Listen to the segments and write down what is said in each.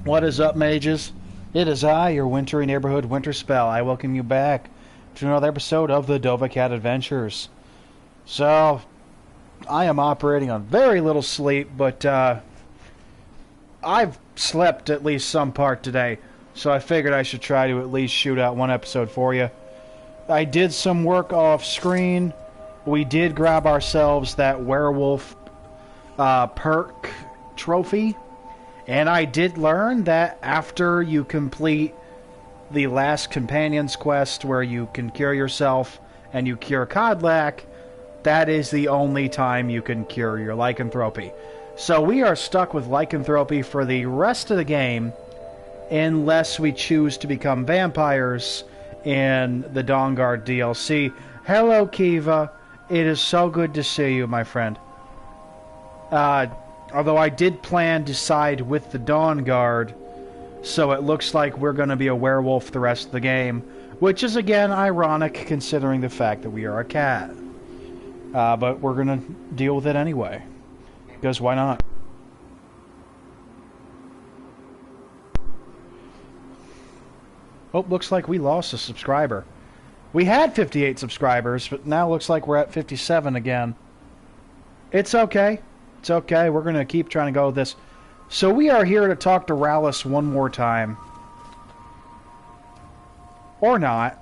What is up, mages? It is I, your wintry neighborhood Winterspelll. I welcome you back to another episode of the Dovahcat Adventures. So, I am operating on very little sleep, but I've slept at least some part today, so I figured I should try to at least shoot out one episode for you. I did some work off screen. We did grab ourselves that werewolf perk trophy. And I did learn that after you complete the last companion's quest where you can cure yourself and you cure Codlack, that is the only time you can cure your lycanthropy. So we are stuck with lycanthropy for the rest of the game unless we choose to become vampires in the Dawnguard DLC. Hello, Kiva. It is so good to see you, my friend. Although I did plan to side with the Dawnguard, so it looks like we're going to be a werewolf the rest of the game, which is again ironic considering the fact that we are a cat. But we're going to deal with it anyway, because why not? Oh, looks like we lost a subscriber. We had 58 subscribers, but now looks like we're at 57 again. It's okay. It's okay, we're going to keep trying to go with this. So we are here to talk to Rallis one more time. Or not.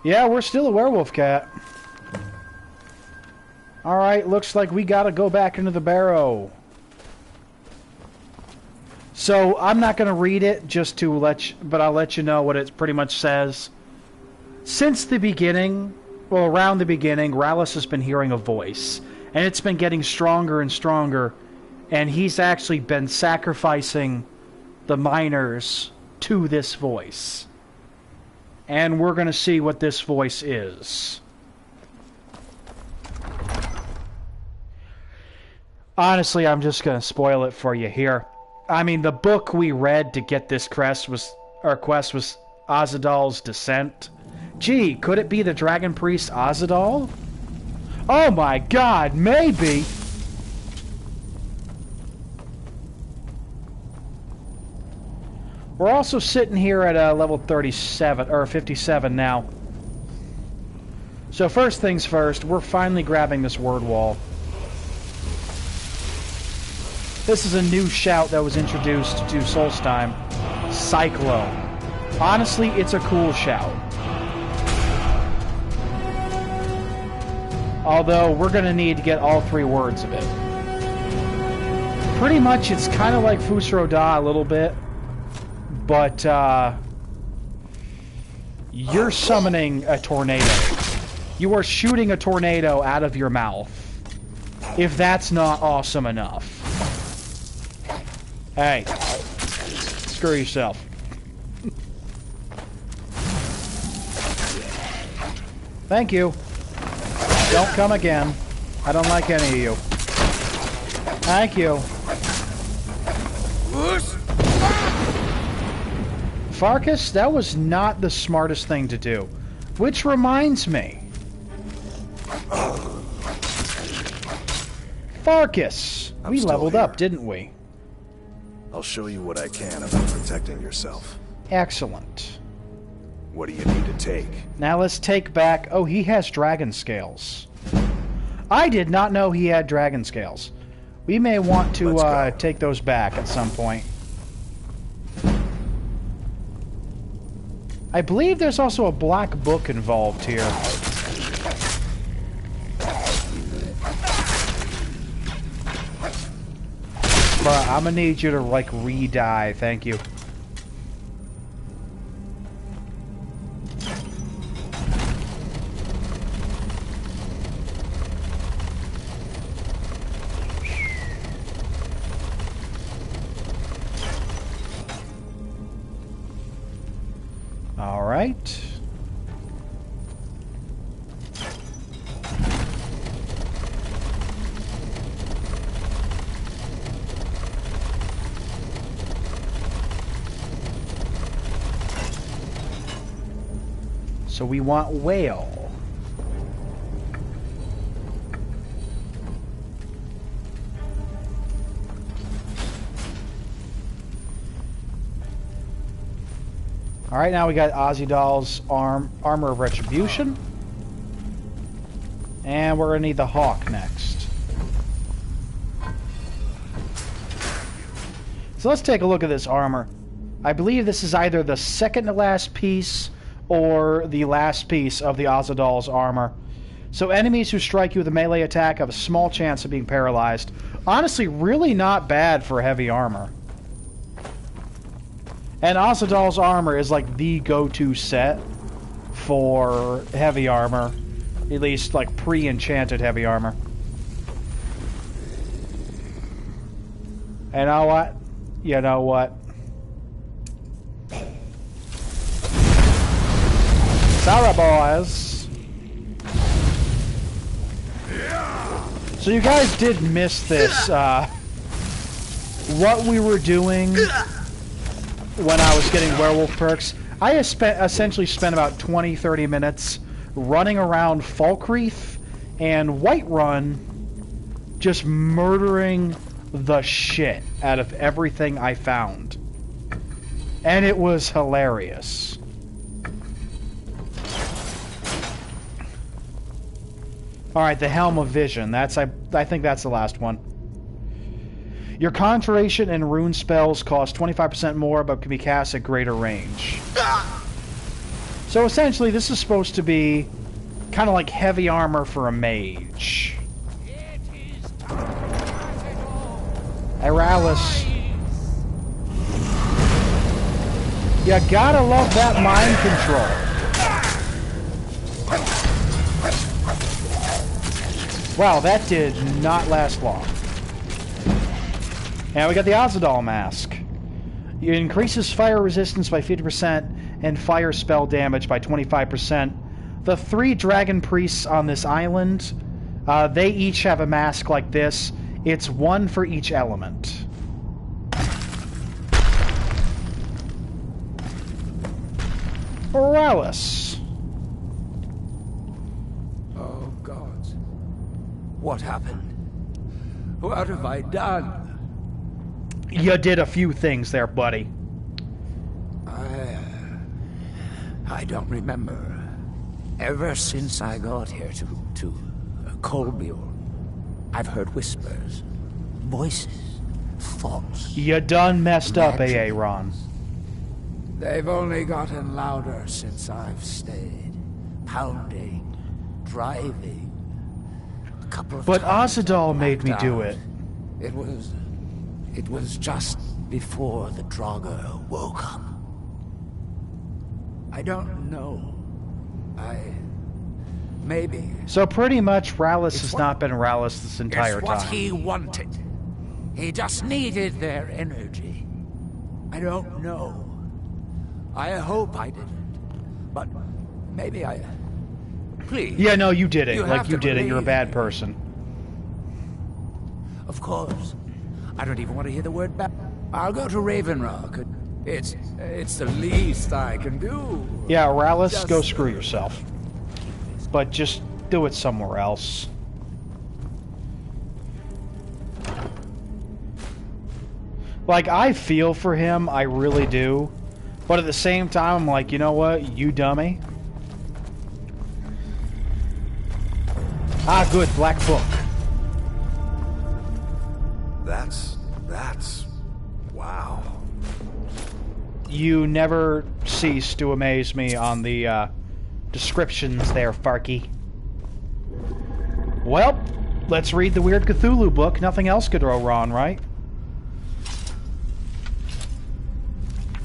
Yeah, we're still a werewolf cat. Alright, looks like we gotta go back into the barrow. So, I'm not going to read it just to but I'll let you know what it pretty much says. Since the beginning... Well, around the beginning, Rallis has been hearing a voice, and it's been getting stronger and stronger, and he's actually been sacrificing the miners to this voice. And we're going to see what this voice is. Honestly, I'm just going to spoil it for you here. I mean, the book we read to get this quest was Azadal's Descent. Gee, could it be the Dragon Priest Azadal? Oh my god, maybe! We're also sitting here at level 37, or 57 now. So first things first, we're finally grabbing this word wall. This is a new shout that was introduced to Solstheim. Cyclone. Honestly, it's a cool shout. Although, we're going to need to get all three words of it. Pretty much, it's kind of like Fusro Da a little bit. But, you're summoning a tornado. You are shooting a tornado out of your mouth. If that's not awesome enough. Hey. Screw yourself. Thank you. Don't come again. I don't like any of you. Thank you. Farkas, that was not the smartest thing to do. Which reminds me. Farkas! We leveled up, didn't we? I'll show you what I can about protecting yourself. Excellent. What do you need to take? Now let's take back... Oh, he has dragon scales. I did not know he had dragon scales. We may want to take those back at some point. I believe there's also a black book involved here. Bruh, I'm gonna need you to, like, re-die. Thank you. Alright. So we want whale. Alright, now we got Azadal's Armor of Retribution. And we're gonna need the Hawk next. So let's take a look at this armor. I believe this is either the second to last piece or the last piece of the Azadal's armor. So enemies who strike you with a melee attack have a small chance of being paralyzed. Honestly, really not bad for heavy armor. And Azadal's armor is like the go-to set for heavy armor. At least like pre-enchanted heavy armor. You know what? You know what? Sorry, boys. So you guys did miss this, what we were doing when I was getting werewolf perks. I essentially spent about 20-30 minutes running around Falkreath and Whiterun, just murdering the shit out of everything I found. And it was hilarious. Alright, the Helm of Vision. That's I think that's the last one. Your Conjuration and Rune spells cost 25% more, but can be cast at greater range. So essentially, this is supposed to be kind of like heavy armor for a mage. Aralis. You gotta love that mind control. Wow, that did not last long. Now we got the Azadal mask. It increases fire resistance by 50% and fire spell damage by 25%. The 3 dragon priests on this island, they each have a mask like this. It's 1 for each element. Aralis. Oh, God. What happened? What have I done? You did a few things there, buddy. I don't remember. Ever since I got here to Colbiorn, I've heard whispers, voices, thoughts. You done messed up, Aaron. They've only gotten louder since I've stayed. Pounding, driving. A couple of But times Azadal made me blacked do out. it. It was just before the Draugr woke up. I don't know. Maybe. So pretty much Rallis has not been Rallis this entire It's what time. he wanted. He just needed their energy. I don't know. I hope I didn't. But maybe I... Please. Yeah, no, you did it. You Like, have you to did it. You're a believe bad me. person. Of course. I don't even want to hear the word back. I'll go to Raven Rock. It's the least I can do. Yeah, Rallis, Just- go screw yourself. But just do it somewhere else. Like, I feel for him, I really do. But at the same time, I'm like, you know what, you dummy. Ah, good, Black Book. That's... wow. You never cease to amaze me on the descriptions there, Farky. Well, let's read the Weird Cthulhu book. Nothing else could go wrong, right?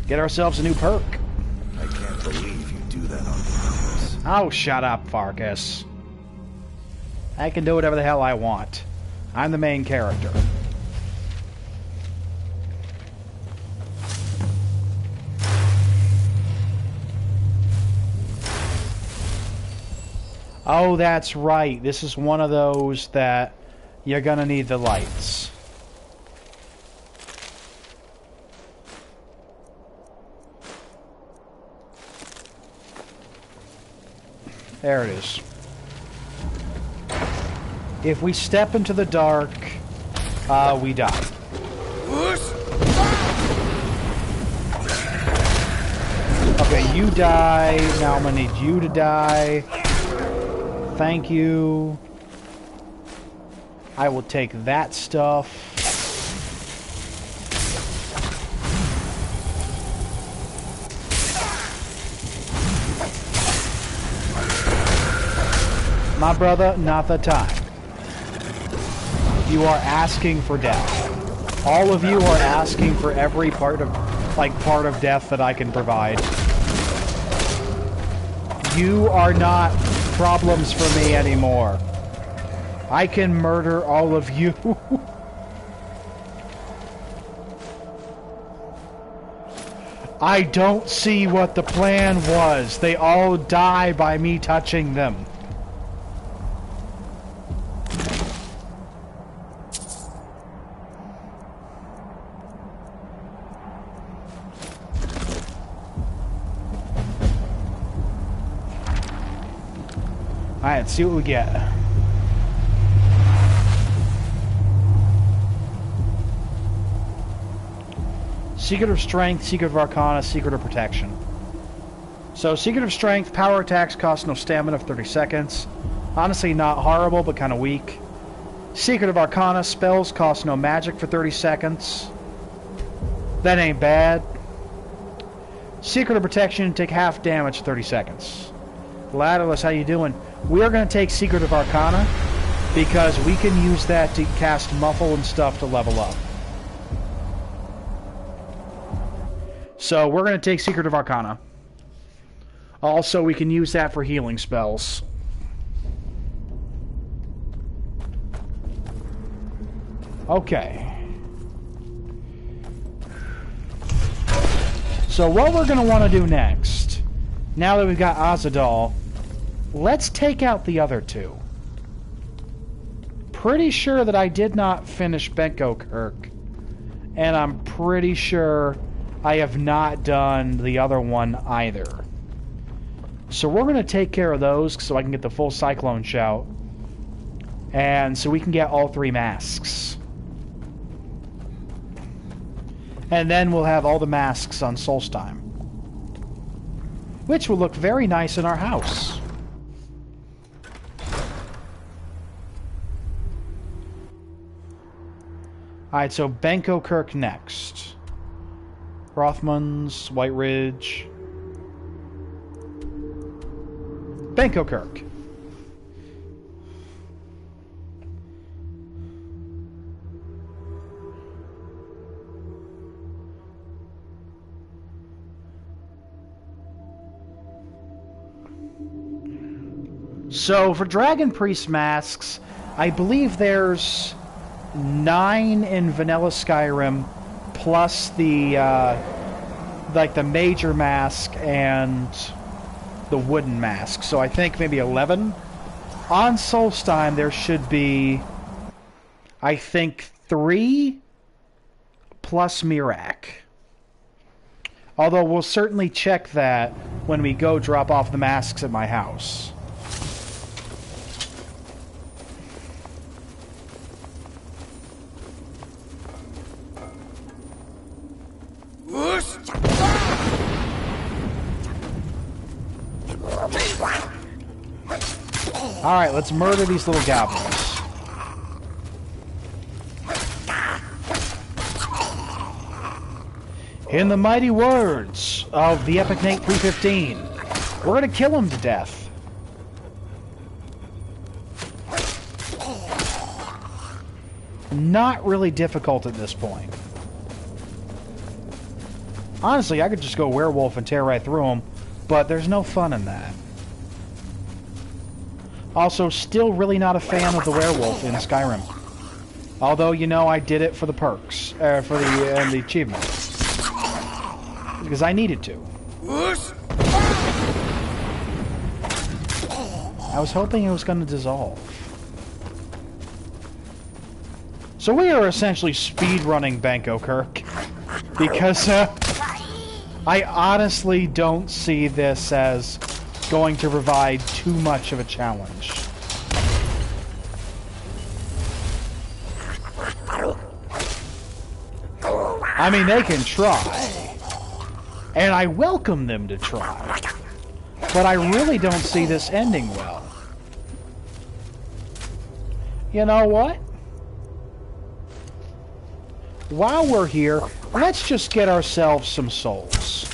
Get ourselves a new perk. I can't believe you do that on purpose. Oh, shut up, Farkas. I can do whatever the hell I want. I'm the main character. Oh, that's right. This is one of those that you're gonna need the lights. There it is. If we step into the dark, we die. Okay, you die. Now I'm gonna need you to die. Thank you. I will take that stuff. My brother, not the time. You are asking for death. All of you are asking for every part of death that I can provide. You are not problems for me anymore. I can murder all of you. I don't see what the plan was. They all die by me touching them. Alright, let's see what we get. Secret of Strength, Secret of Arcana, Secret of Protection. So, Secret of Strength, power attacks cost no stamina for 30 seconds. Honestly, not horrible, but kind of weak. Secret of Arcana, spells cost no magic for 30 seconds. That ain't bad. Secret of Protection, take half damage for 30 seconds. Ladderless, how you doing? We are going to take Secret of Arcana because we can use that to cast Muffle and stuff to level up. So we're going to take Secret of Arcana. Also, we can use that for healing spells. Okay. So what we're going to want to do next, now that we've got Azadal, let's take out the other two. Pretty sure that I did not finish Benkokirk. And I'm pretty sure I have not done the other one either. So we're going to take care of those so I can get the full Cyclone Shout. And so we can get all 3 masks. And then we'll have all the masks on Solstheim. Which will look very nice in our house. Alright, so Benkokirk next. Rothmans, White Ridge. Benkokirk. So, for Dragon Priest masks, I believe there's 9 in Vanilla Skyrim, plus the, like the major mask and the wooden mask. So I think maybe 11. On Solstheim, there should be, I think, 3 plus Mirak. Although we'll certainly check that when we go drop off the masks at my house. Alright, let's murder these little goblins. In the mighty words of the Epic Nate 315, we're gonna kill him to death. Not really difficult at this point. Honestly, I could just go werewolf and tear right through them, but there's no fun in that. Also, still really not a fan of the werewolf in Skyrim. Although, you know, I did it for the perks, for the achievement. Because I needed to. I was hoping it was going to dissolve. So we are essentially speedrunning Benkokirk. Because, I honestly don't see this as going to provide too much of a challenge. I mean, they can try. And I welcome them to try. But I really don't see this ending well. You know what? While we're here, let's just get ourselves some souls.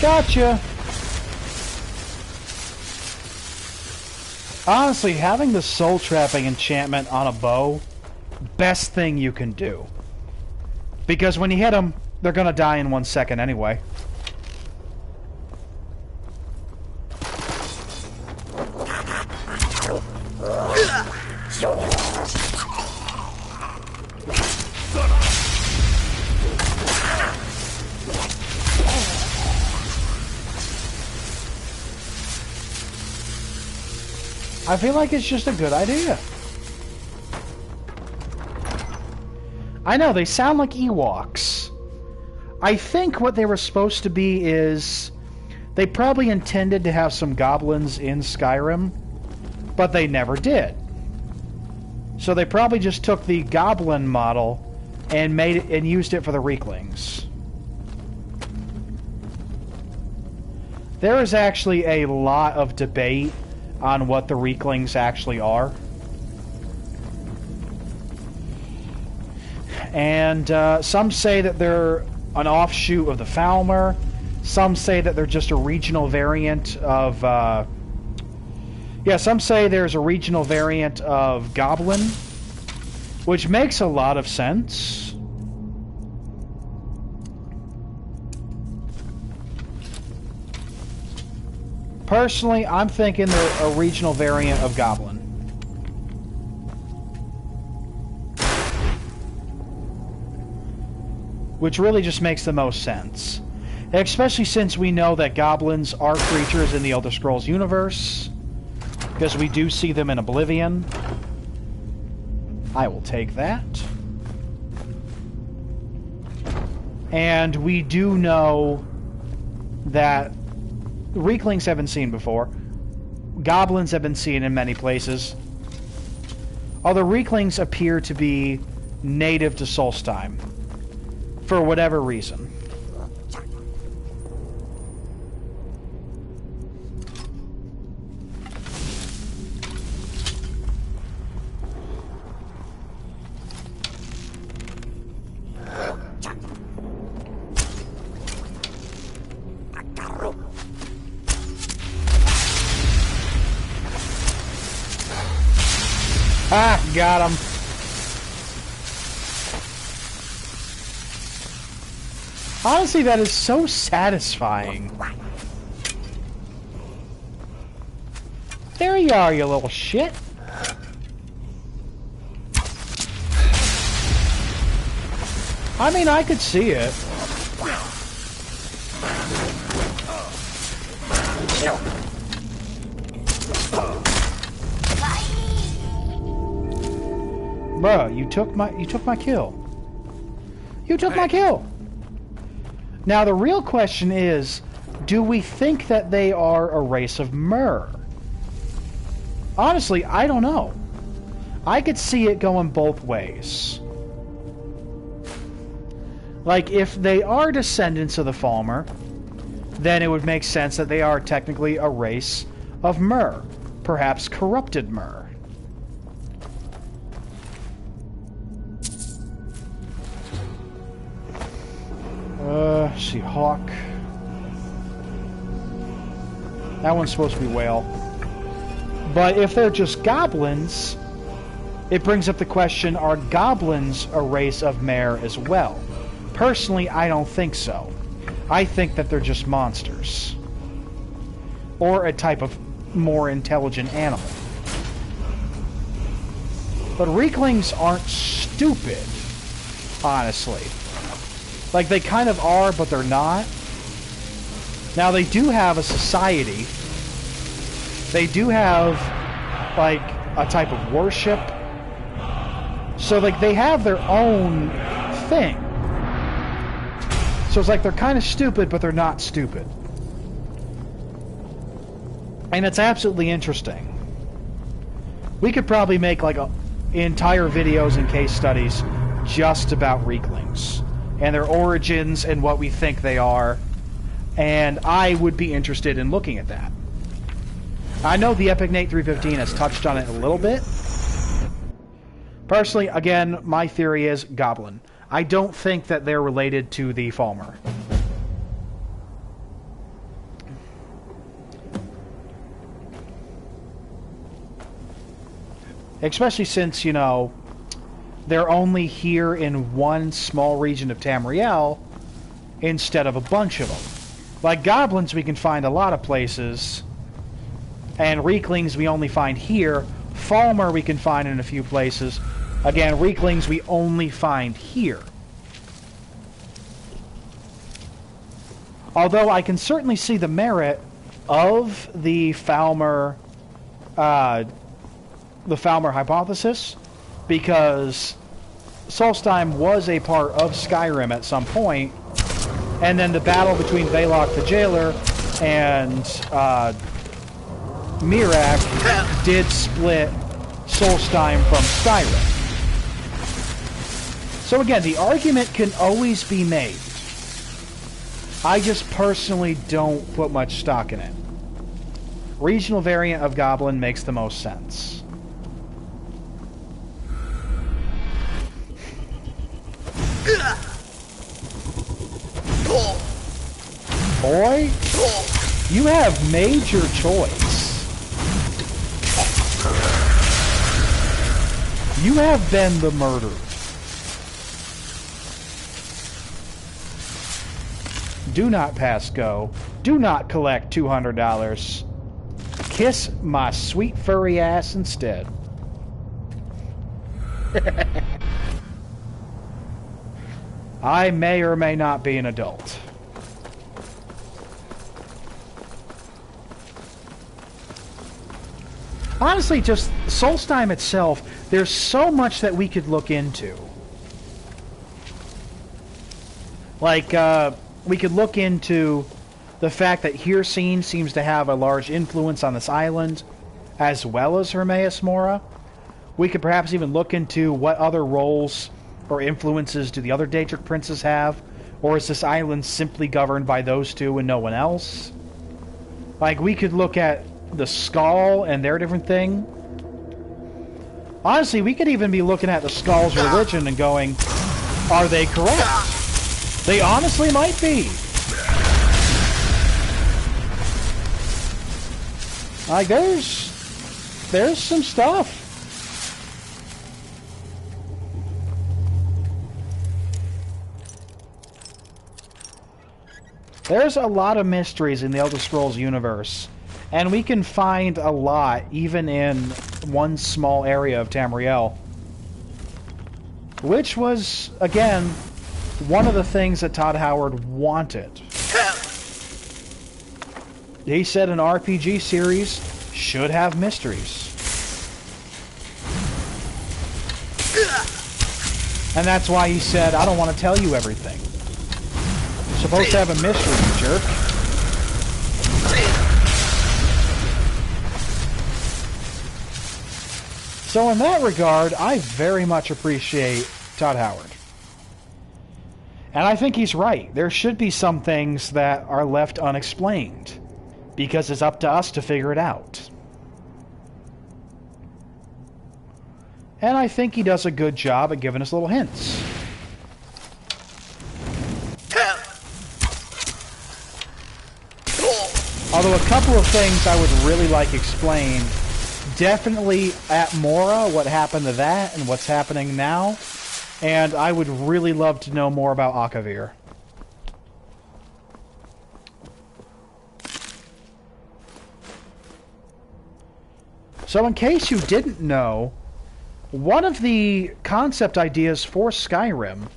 Gotcha! Honestly, having the soul trapping enchantment on a bow, best thing you can do. Because when you hit them, they're gonna die in 1 second anyway. I feel like it's just a good idea. I know, they sound like Ewoks. I think what they were supposed to be is... They probably intended to have some goblins in Skyrim, but they never did. So they probably just took the goblin model and made it and used it for the Reeklings. There is actually a lot of debate on what the Reeklings actually are. And some say that they're an offshoot of the Falmer. Some say that they're just a regional variant of... yeah, some say there's a regional variant of Goblin, which makes a lot of sense. Personally, I'm thinking they're a regional variant of Goblin. Which really just makes the most sense. Especially since we know that goblins are creatures in the Elder Scrolls universe. Because we do see them in Oblivion. I will take that. And we do know that Reeklings have been seen before. Goblins have been seen in many places. Although Reeklings appear to be native to Solstheim. For whatever reason. Ah, got him. Honestly, that is so satisfying. There you are, you little shit. I mean, I could see it. Bruh, you took my kill. You took my kill. Now the real question is, do we think that they are a race of Mer? Honestly, I don't know. I could see it going both ways. Like, if they are descendants of the Falmer, then it would make sense that they are technically a race of Mer. Perhaps corrupted Mer. Let's see, Hawk. That one's supposed to be Whale. But if they're just goblins, it brings up the question, are goblins a race of mare as well? Personally, I don't think so. I think that they're just monsters. Or a type of more intelligent animal. But Reeklings aren't stupid, honestly. Like, they kind of are, but they're not. Now, they do have a society. They do have, like, a type of worship. So, like, they have their own thing. So it's like they're kind of stupid, but they're not stupid. And it's absolutely interesting. We could probably make, like, entire videos and case studies just about Reeklings and their origins and what we think they are. And I would be interested in looking at that. I know the Epic Nate 315 has touched on it a little bit. Personally, again, my theory is Goblin. I don't think that they're related to the Falmer. Especially since, you know, they're only here in one small region of Tamriel instead of a bunch of them. Like goblins we can find a lot of places, and Reeklings we only find here. Falmer we can find in a few places. Again, Reeklings we only find here. Although I can certainly see the merit of the Falmer hypothesis, because Solstheim was a part of Skyrim at some point, and then the battle between Balok the Jailer and Mirak did split Solstheim from Skyrim. So again, the argument can always be made. I just personally don't put much stock in it. Regional variant of Goblin makes the most sense. Boy, you have made your choice. You have been the murderer. Do not pass go. Do not collect $200. Kiss my sweet furry ass instead. I may or may not be an adult. Honestly, just Solstheim itself, there's so much that we could look into. Like, we could look into the fact that Hirsine seems to have a large influence on this island, as well as Hermaeus Mora. We could perhaps even look into what other roles or influences do the other Daedric princes have, or is this island simply governed by those two and no one else? Like, we could look at the Skull and their different thing. Honestly, we could even be looking at the Skull's religion and going, are they correct? They honestly might be. Like, there's some stuff. There's a lot of mysteries in the Elder Scrolls universe, and we can find a lot even in one small area of Tamriel. Which was, again, one of the things that Todd Howard wanted. He said an RPG series should have mysteries. And that's why he said, I don't want to tell you everything. You're supposed to have a mystery, you jerk. So in that regard, I very much appreciate Todd Howard. And I think he's right. There should be some things that are left unexplained, because it's up to us to figure it out. And I think he does a good job at giving us little hints. Although a couple of things I would really like explained. Definitely at Mora, what happened to that and what's happening now. And I would really love to know more about Akavir. So in case you didn't know, one of the concept ideas for Skyrim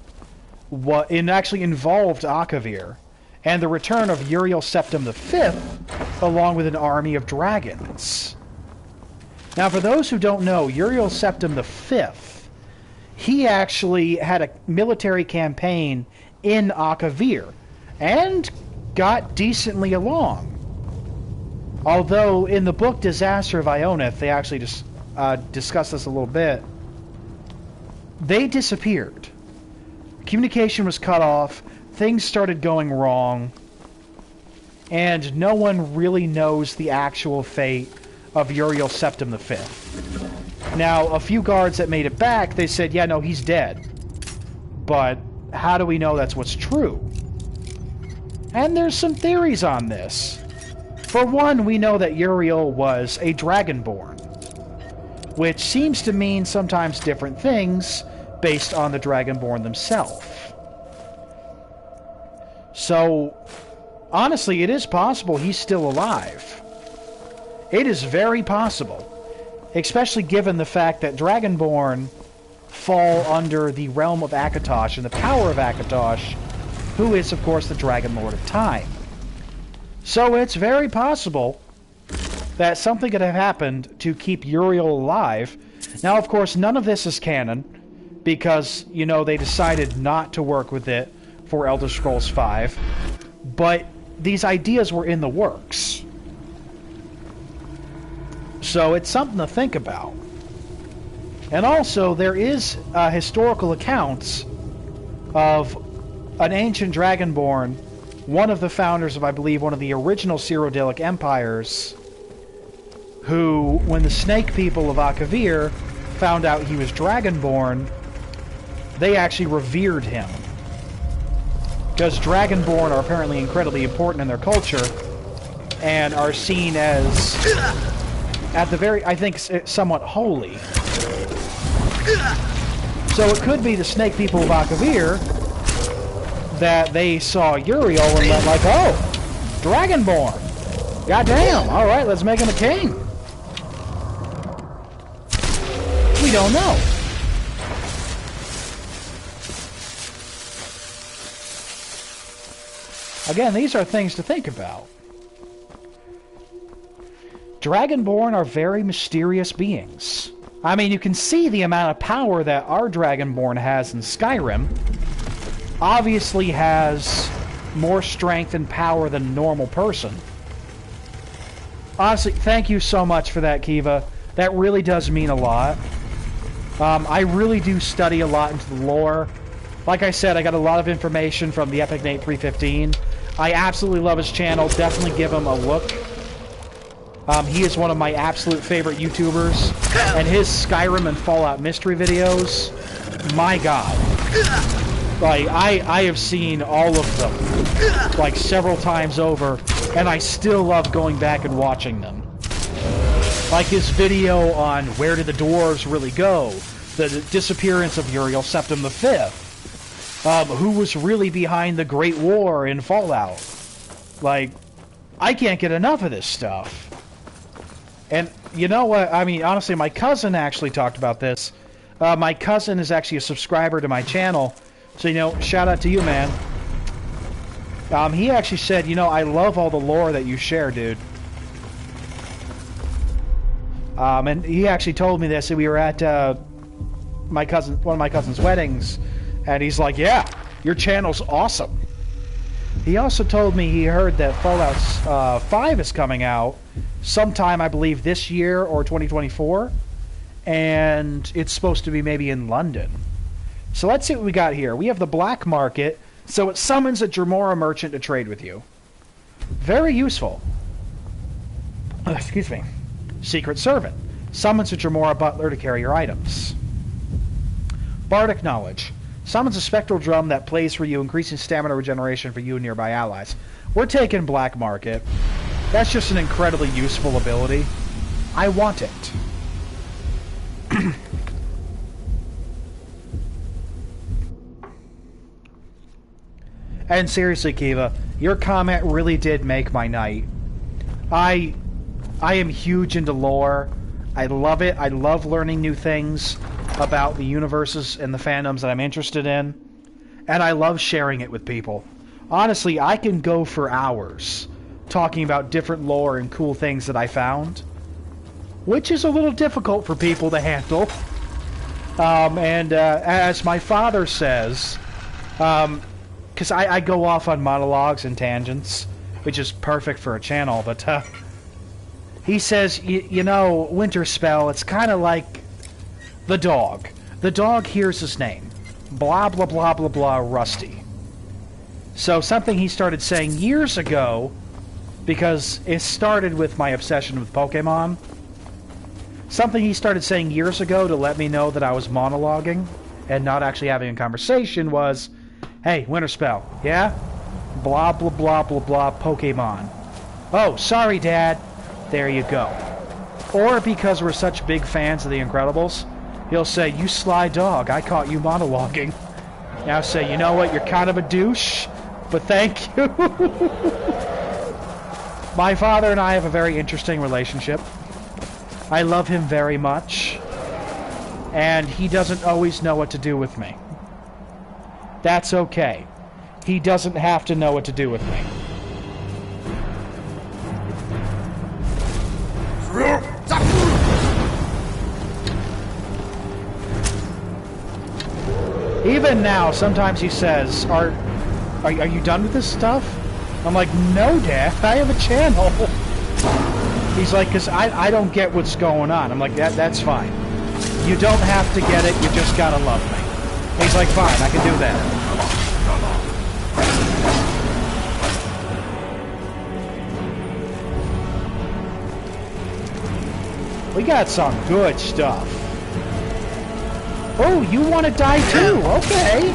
it actually involved Akavir, and the return of Uriel Septim V, along with an army of dragons. Now, for those who don't know, Uriel Septim V, he actually had a military campaign in Akavir, and got decently along. Although, in the book Disaster of Ionith, they actually just discuss this a little bit. They disappeared. Communication was cut off, things started going wrong, and no one really knows the actual fate of Uriel Septim V. Now, a few guards that made it back, they said, yeah, no, he's dead. But how do we know that's what's true? And there's some theories on this. For one, we know that Uriel was a Dragonborn, which seems to mean sometimes different things based on the Dragonborn themselves. So, honestly, it is possible he's still alive. It is very possible, especially given the fact that Dragonborn fall under the realm of Akatosh and the power of Akatosh, who is, of course, the Dragon Lord of Time. So it's very possible that something could have happened to keep Uriel alive. Now, of course, none of this is canon, because, you know, they decided not to work with it for Elder Scrolls V, but these ideas were in the works. So it's something to think about. And also, there is historical accounts of an ancient Dragonborn, one of the founders of, I believe, one of the original Cyrodiilic empires, who, when the Snake people of Akavir found out he was Dragonborn, they actually revered him. Because Dragonborn are apparently incredibly important in their culture, and are seen as, at the very, I think, somewhat holy. So it could be the Snake people of Akavir that they saw Uriel and went like, oh, Dragonborn. Goddamn, alright, let's make him a king. We don't know. Again, these are things to think about. Dragonborn are very mysterious beings. I mean, you can see the amount of power that our Dragonborn has in Skyrim. Obviously has more strength and power than a normal person. Honestly, thank you so much for that, Kiva. That really does mean a lot. I really do study a lot into the lore. Like I said, I got a lot of information from the Epic Nate 315. I absolutely love his channel. Definitely give him a look. He is one of my absolute favorite YouTubers. And his Skyrim and Fallout mystery videos, my god. Like, I have seen all of them, like, several times over, and I still love going back and watching them. Like his video on where did the dwarves really go, the disappearance of Uriel Septim V, who was really behind the Great War in Fallout. Like, I can't get enough of this stuff. And, you know what, I mean, honestly, my cousin actually talked about this. My cousin is actually a subscriber to my channel. So, you know, shout out to you, man. He actually said, you know, I love all the lore that you share, dude. And he actually told me this. We were at one of my cousin's weddings, and he's like, yeah, your channel's awesome. He also told me he heard that Fallout 5 is coming out sometime, I believe, this year or 2024, and it's supposed to be maybe in London. So let's see what we got here. We have the black market, so it summons a Dremora merchant to trade with you. Very useful. Excuse me. Secret servant. Summons a Dremora butler to carry your items. Bardic knowledge. Summons a spectral drum that plays for you, increasing stamina regeneration for you and nearby allies. We're taking black market. That's just an incredibly useful ability. I want it. And seriously, Kiva, your comment really did make my night. I am huge into lore. I love it. I love learning new things about the universes and the fandoms that I'm interested in. and I love sharing it with people. Honestly, I can go for hours talking about different lore and cool things that I found, which is a little difficult for people to handle. As my father says, because I go off on monologues and tangents, which is perfect for a channel, but he says, you know, Winterspelll, it's kind of like the dog. The dog hears his name. Blah, blah, blah, blah, blah, Rusty. So something he started saying years ago, because it started with my obsession with Pokemon, something he started saying years ago to let me know that I was monologuing and not actually having a conversation was, hey, Winterspelll, yeah? Blah, blah, blah, blah, blah, Pokemon. Oh, sorry, Dad. There you go. Or because we're such big fans of The Incredibles, he'll say, you sly dog, I caught you monologuing. Now say, you know what, you're kind of a douche, but thank you. My father and I have a very interesting relationship. I love him very much, and he doesn't always know what to do with me. That's okay. He doesn't have to know what to do with me. Even now, sometimes he says, are you done with this stuff? I'm like, no, Dad, I have a channel. He's like, because I don't get what's going on. I'm like, that's fine. You don't have to get it, you just gotta love me. He's like, fine, I can do that. We got some good stuff. Oh, you want to die too? Okay.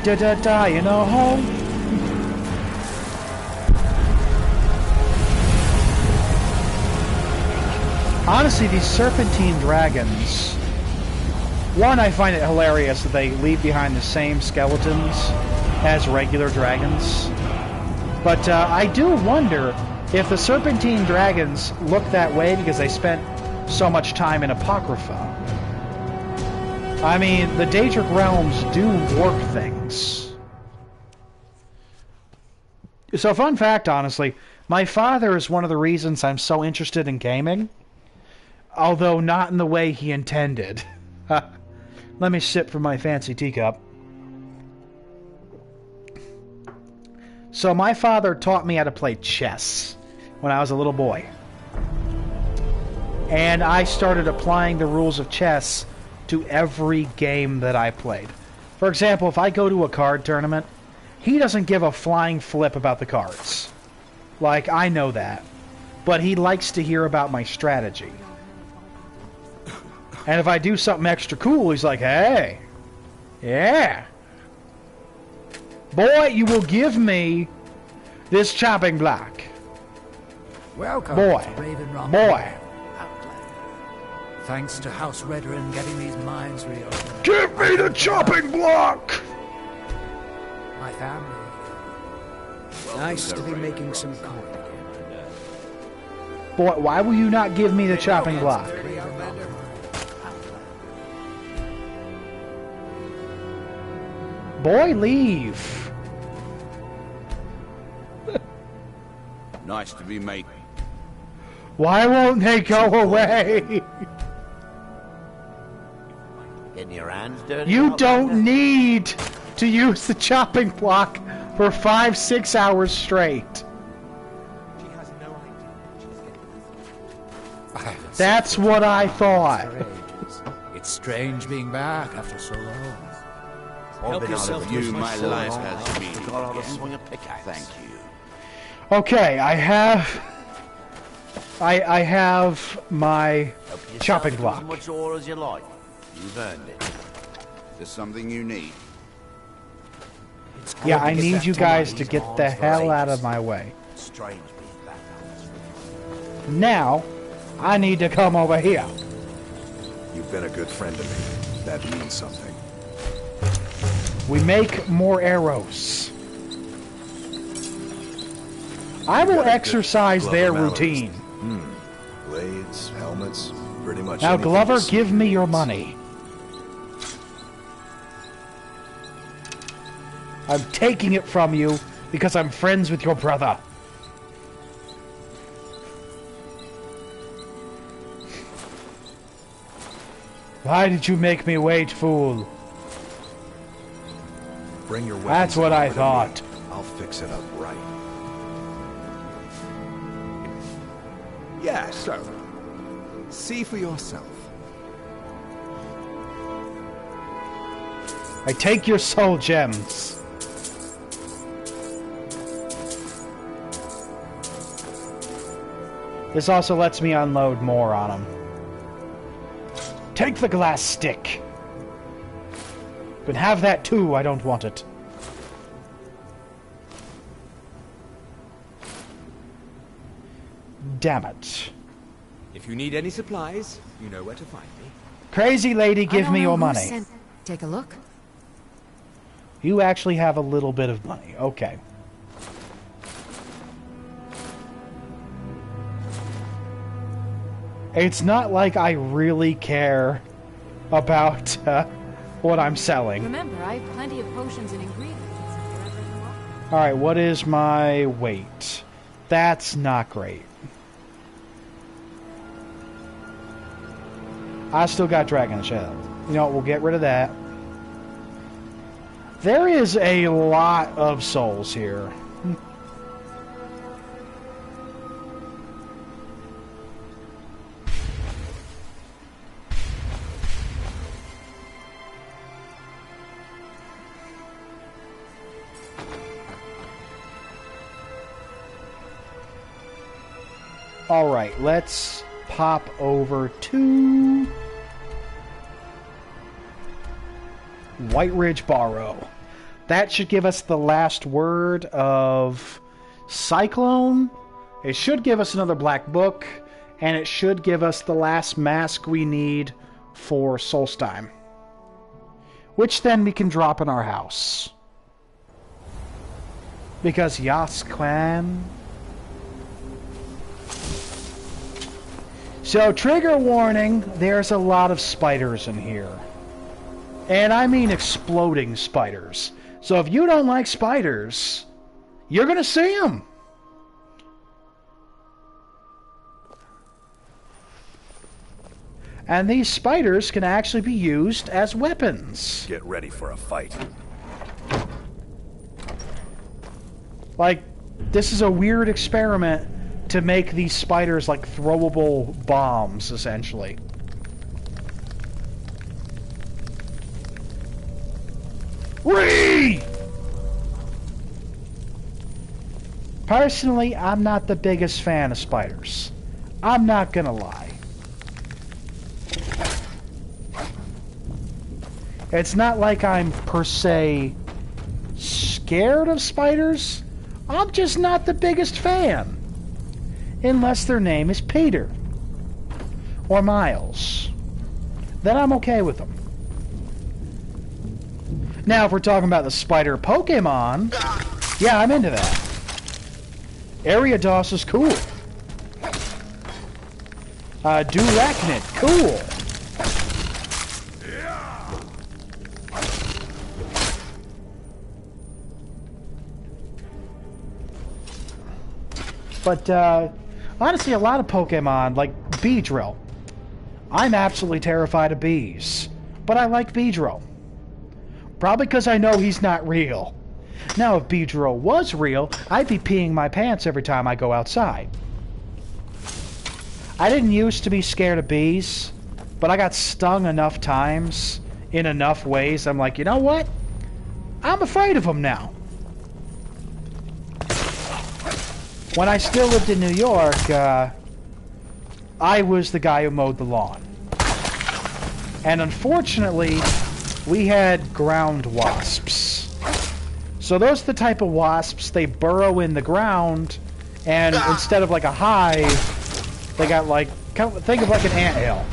Da-da-da, you know, home. Honestly, these serpentine dragons... One, I find it hilarious that they leave behind the same skeletons as regular dragons. But I do wonder if the serpentine dragons look that way because they spent so much time in Apocrypha. I mean, the Daedric realms do work things. So, fun fact, honestly, my father is one of the reasons I'm so interested in gaming, although not in the way he intended. Let me sip from my fancy teacup. So my father taught me how to play chess when I was a little boy. And I started applying the rules of chess to every game that I played. For example, if I go to a card tournament, he doesn't give a flying flip about the cards. Like, I know that. But he likes to hear about my strategy. And if I do something extra cool, he's like, hey, yeah. Boy, you will give me this chopping block. Welcome, boy, Raven boy. Thanks to House Redrin getting these mines reopened. Give me the chopping block! My family. Nice to be making some coin again. Boy, why will you not give me the chopping block? Boy, leave. Nice to be making. Why won't they go away? Getting your hands dirty? You don't need to use the chopping block for 5-6 hours straight. She has no idea. That's what I thought. It's strange being back after so long. Help yourself to You, as much my so life long. has meaning Forgot how to again. swing a pickaxe. Thank you. Okay, I have my Help yourself chopping to block. as much ore as you like. You've earned it. Is there something you need? It's good Yeah, to I get need back you to guys my to knees get on the arms for hell out ages. of my way. Strange being back on this river. Now, I need to come over here. You've been a good friend to me. That means something. We make more arrows. I will Got a good exercise Glover their mallet. routine. Blades, helmets, pretty much Now, anything Glover, just give me your needs. money. I'm taking it from you because I'm friends with your brother. Why did you make me wait, fool? Bring your weapons. That's what I over to thought. me. I'll fix it up right. Yeah, sure. See for yourself. I take your soul gems. This also lets me unload more on them. Take the glass stick. You can have that too, I don't want it. Damn it. If you need any supplies, you know where to find me. Crazy lady, give me your money. Take a look. You actually have a little bit of money. Okay. It's not like I really care about what I'm selling. Remember, I have plenty of potions and ingredients. Alright, what is my weight? That's not great. I still got Dragon Shell. You know what, we'll get rid of that. There is a lot of souls here. Alright, let's pop over to White Ridge Barrow. That should give us the last word of Cyclone. It should give us another Black Book, and it should give us the last mask we need for Solstheim, which then we can drop in our house. Because Yaskwan. So, trigger warning, there's a lot of spiders in here. And I mean exploding spiders. So if you don't like spiders, you're going to see them. And these spiders can actually be used as weapons. Get ready for a fight. Like, this is a weird experiment to make these spiders like throwable bombs, essentially. Whee! Personally, I'm not the biggest fan of spiders. I'm not gonna lie. It's not like I'm per se scared of spiders. I'm just not the biggest fan. Unless their name is Peter or Miles. Then I'm okay with them. Now, if we're talking about the spider Pokemon, yeah, I'm into that. Ariados is cool. Duracnid, cool. But, honestly, a lot of Pokemon, like Beedrill. I'm absolutely terrified of bees. But I like Beedrill. Probably because I know he's not real. Now, if Beedrill was real, I'd be peeing my pants every time I go outside. I didn't used to be scared of bees, but I got stung enough times, in enough ways, I'm like, you know what? I'm afraid of them now. When I still lived in New York, I was the guy who mowed the lawn. And unfortunately, we had ground wasps. So those are the type of wasps, they burrow in the ground, and instead of like a hive, they got like, think of like an anthill.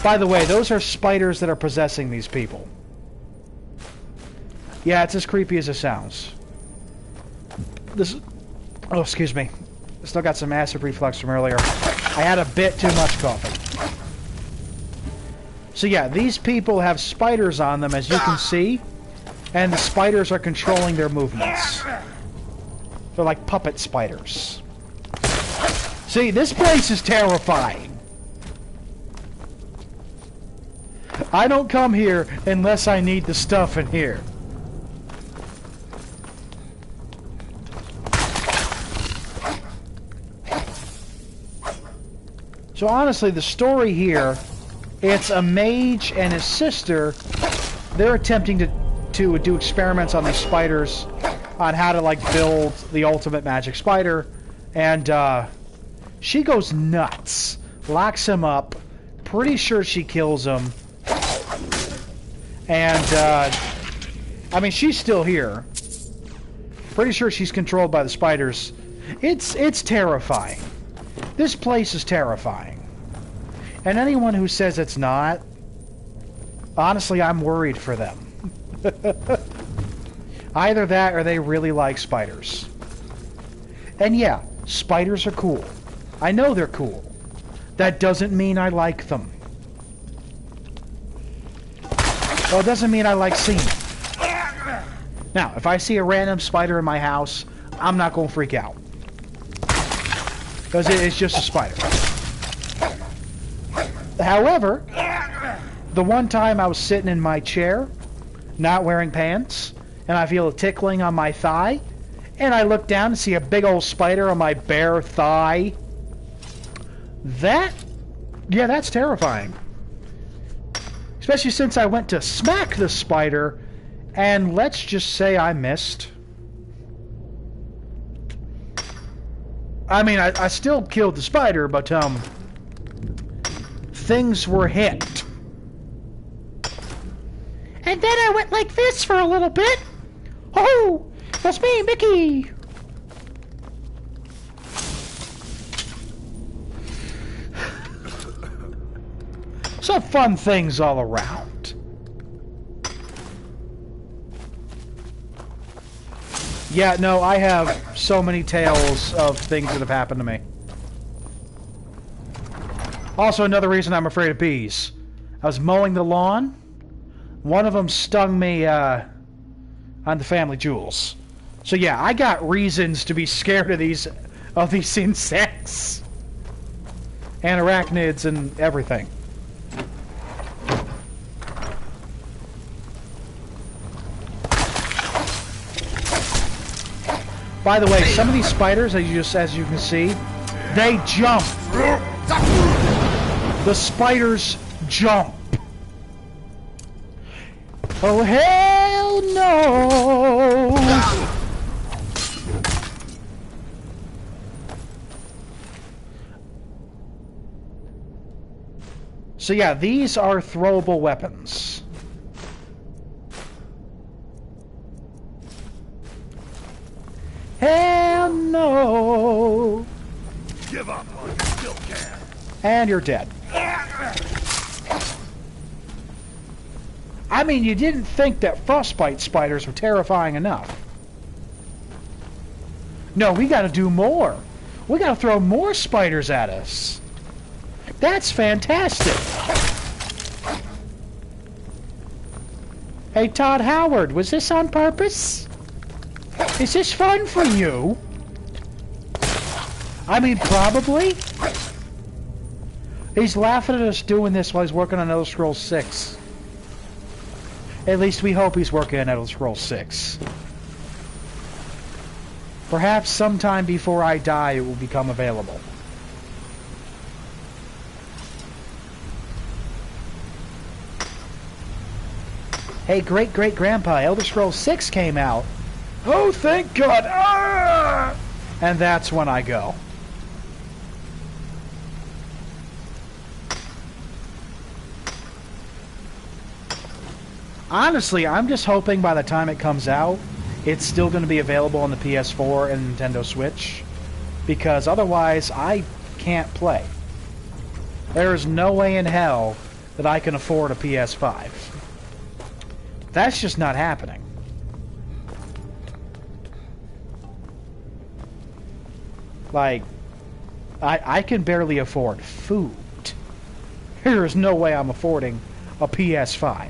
By the way, those are spiders that are possessing these people. Yeah, it's as creepy as it sounds. This, oh, excuse me. I still got some acid reflux from earlier. I had a bit too much coffee. So yeah, these people have spiders on them, as you can see. and the spiders are controlling their movements. They're like puppet spiders. See, this place is terrifying. I don't come here unless I need the stuff in here. So honestly, the story here, it's a mage and his sister. They're attempting to do experiments on these spiders, on how to like build the ultimate magic spider, and she goes nuts, locks him up. Pretty sure she kills him, and I mean she's still here. Pretty sure she's controlled by the spiders. It's terrifying. This place is terrifying. And anyone who says it's not, honestly, I'm worried for them. Either that or they really like spiders. And yeah, spiders are cool. I know they're cool. That doesn't mean I like them. Well, it doesn't mean I like seeing them. Now, if I see a random spider in my house, I'm not going to freak out. Because it's just a spider. However, the one time I was sitting in my chair, not wearing pants, and I feel a tickling on my thigh, and I look down and see a big old spider on my bare thigh. Yeah, that's terrifying. Especially since I went to smack the spider, and let's just say I missed. I mean, I still killed the spider, but, things were hit. And then I went like this for a little bit. Oh, that's me, Mickey. Some fun things all around. Yeah, no, I have so many tales of things that have happened to me. Also, another reason I'm afraid of bees. I was mowing the lawn. One of them stung me on the family jewels. So yeah, I got reasons to be scared of these insects and arachnids and everything. By the way, some of these spiders, as you can see, they jump. The spiders jump. Oh hell no! So yeah, these are throwable weapons. Hell no! Give up while you still can. And you're dead. I mean, you didn't think that frostbite spiders were terrifying enough. No, we gotta do more. We gotta throw more spiders at us. That's fantastic. Hey, Todd Howard, was this on purpose? Is this fun for you? I mean, probably. He's laughing at us doing this while he's working on Elder Scrolls 6. At least we hope he's working on Elder Scrolls 6. Perhaps sometime before I die it will become available. Hey, great-great-grandpa, Elder Scrolls 6 came out. Oh, thank God! Ah! And that's when I go. Honestly, I'm just hoping by the time it comes out, it's still going to be available on the PS4 and Nintendo Switch. Because otherwise, I can't play. There is no way in hell that I can afford a PS5. That's just not happening. Like, I can barely afford food. There is no way I'm affording a PS5.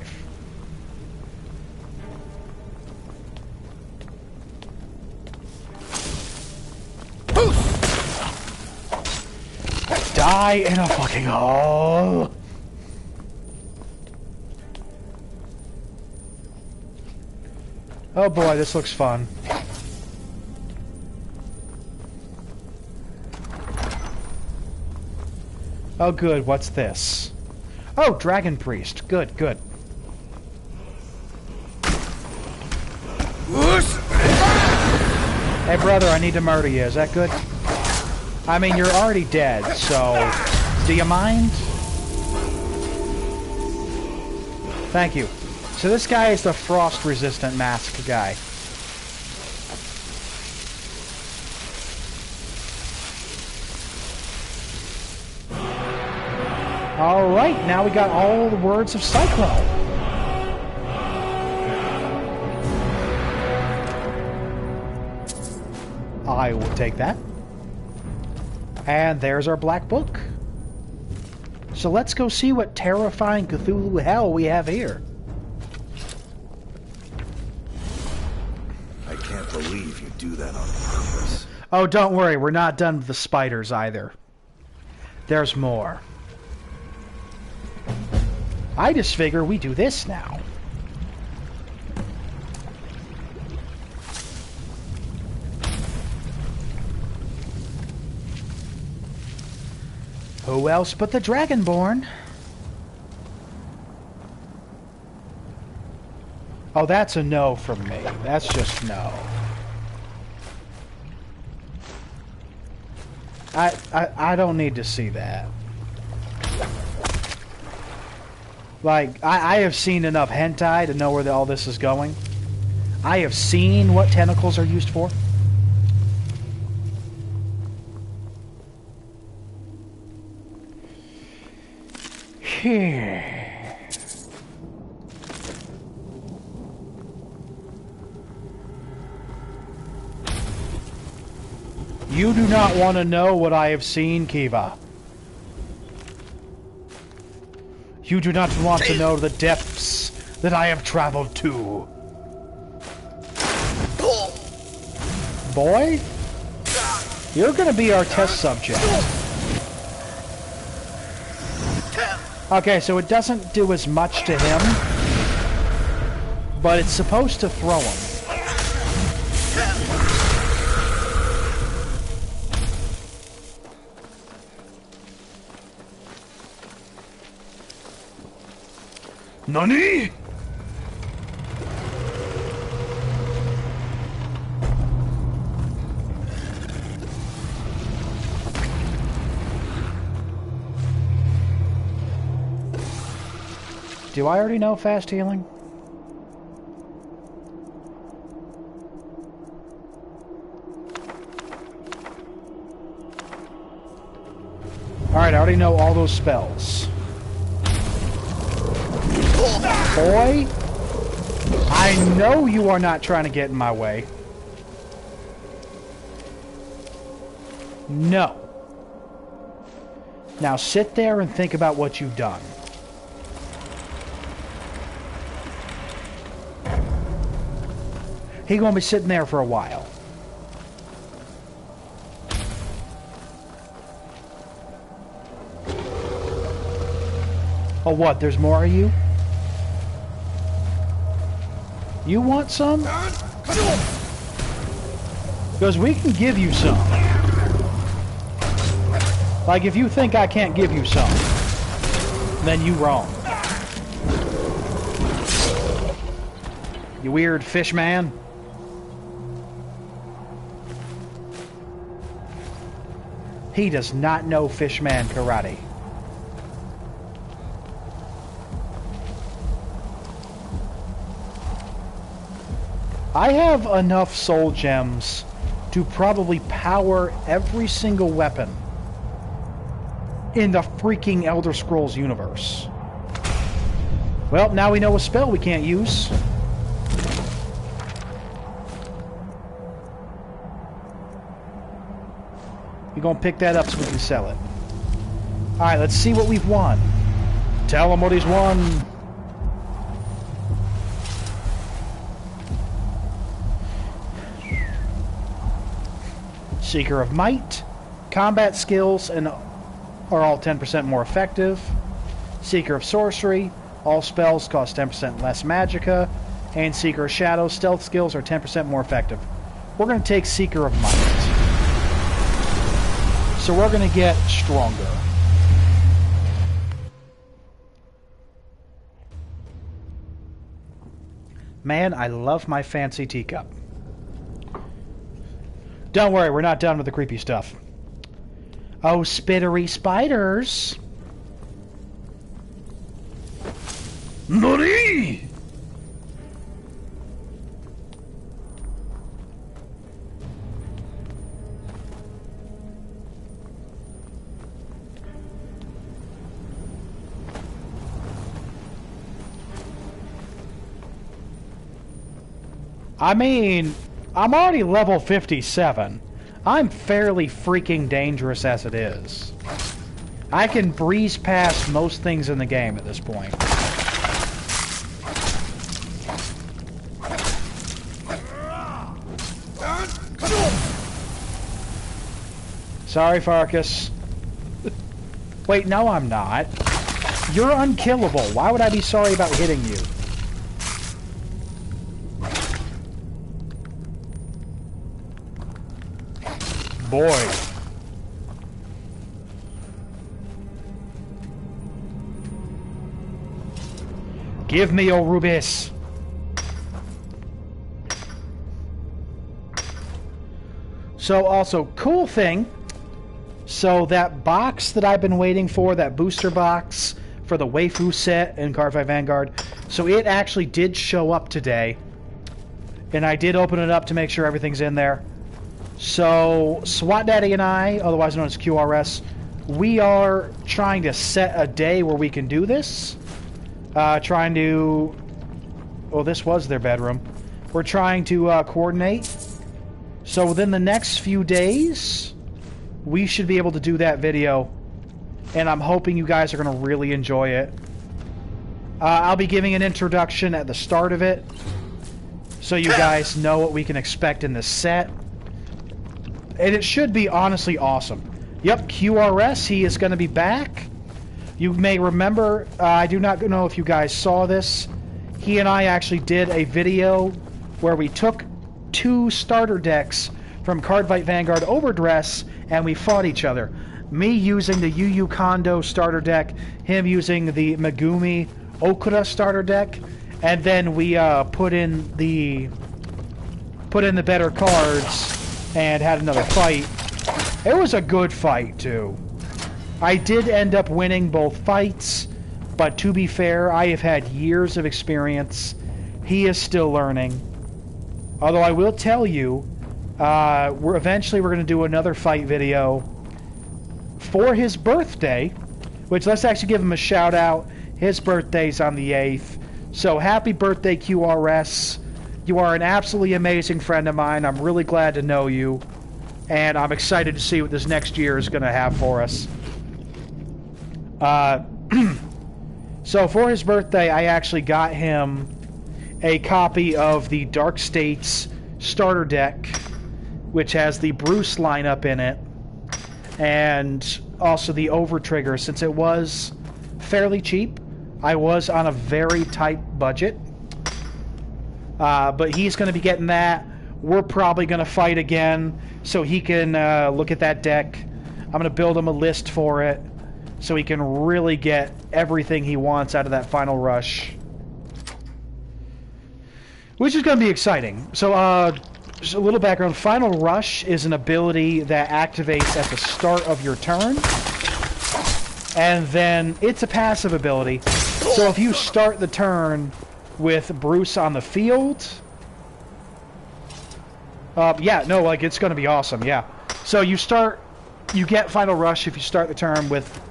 die in a fucking hole. Oh boy, this looks fun. Oh good, what's this? Oh, Dragon Priest. Good, good. Hey brother, I need to murder you. Is that good? I mean, you're already dead, so... Do you mind? Thank you. So this guy is the frost-resistant mask guy. Alright, now we got all the words of Cyclone. I will take that. And there's our black book. So let's go see what terrifying Cthulhu hell we have here. I can't believe you do that on purpose. Oh, don't worry, we're not done with the spiders either. There's more. I just figure we do this now. Who else but the Dragonborn? Oh, that's a no from me. That's just no. I don't need to see that. Like, I have seen enough hentai to know where all this is going. I have seen what tentacles are used for. Here. You do not want to know what I have seen, Kiva. You do not want to know the depths that I have traveled to. Boy, you're going to be our test subject. Okay, so it doesn't do as much to him, but it's supposed to throw him. NANI?! Do I already know fast healing? Alright, I already know all those spells. Boy, I know you are not trying to get in my way. No. Now sit there and think about what you've done. He's gonna be sitting there for a while. Oh, what? There's more of you? You want some? Because we can give you some. Like, if you think I can't give you some, then you wrong. You weird fish man. He does not know Fishman karate. I have enough soul gems to probably power every single weapon in the freaking Elder Scrolls universe. Well, now we know a spell we can't use. You're gonna pick that up so we can sell it. Alright, let's see what we've won. Tell him what he's won. Seeker of Might, combat skills, and are all 10% more effective. Seeker of Sorcery, all spells cost 10% less magicka. And Seeker of Shadow, stealth skills are 10% more effective. We're going to take Seeker of Might. So we're going to get stronger. Man, I love my fancy teacup. Don't worry, we're not done with the creepy stuff. Oh, spittery spiders! Nori! I mean, I'm already level 57. I'm fairly freaking dangerous as it is. I can breeze past most things in the game at this point. Sorry, Farkas. Wait, no I'm not. You're unkillable. Why would I be sorry about hitting you? Boy. Give me your Rubis. So also, cool thing. So that box that I've been waiting for, that booster box for the waifu set in Cardfight Vanguard, so it actually did show up today. And I did open it up to make sure everything's in there. So, SWAT Daddy and I, otherwise known as QRS, we are trying to set a day where we can do this. Trying to... Well, this was their bedroom. We're trying to coordinate. So within the next few days, we should be able to do that video. And I'm hoping you guys are going to really enjoy it. I'll be giving an introduction at the start of it, so you guys know what we can expect in this set. And it should be honestly awesome. Yep, QRS, he is going to be back. You may remember, I do not know if you guys saw this. He and I actually did a video where we took 2 starter decks from Cardfight Vanguard Overdress and we fought each other. Me using the Yu Yu Kondo starter deck, him using the Megumi Okura starter deck, and then we put in the better cards and had another fight. It was a good fight, too. I did end up winning both fights, but to be fair, I have had years of experience. He is still learning. Although I will tell you, we're going to do another fight video for his birthday, which let's actually give him a shout out. His birthday's on the 8th. So happy birthday, QRS. You are an absolutely amazing friend of mine. I'm really glad to know you. And I'm excited to see what this next year is going to have for us. So for his birthday, I actually got him a copy of the Dark States starter deck, which has the Bruce lineup in it. And also the Overtrigger, since it was fairly cheap. I was on a very tight budget. But he's going to be getting that. We're probably going to fight again so he can look at that deck. I'm going to build him a list for it so he can really get everything he wants out of that final rush. Which is going to be exciting. So, just a little background. Final Rush is an ability that activates at the start of your turn. And then it's a passive ability. So if you start the turn with Bruce on the field... yeah, no, like, it's going to be awesome, yeah. So you get Final Rush if you start the turn with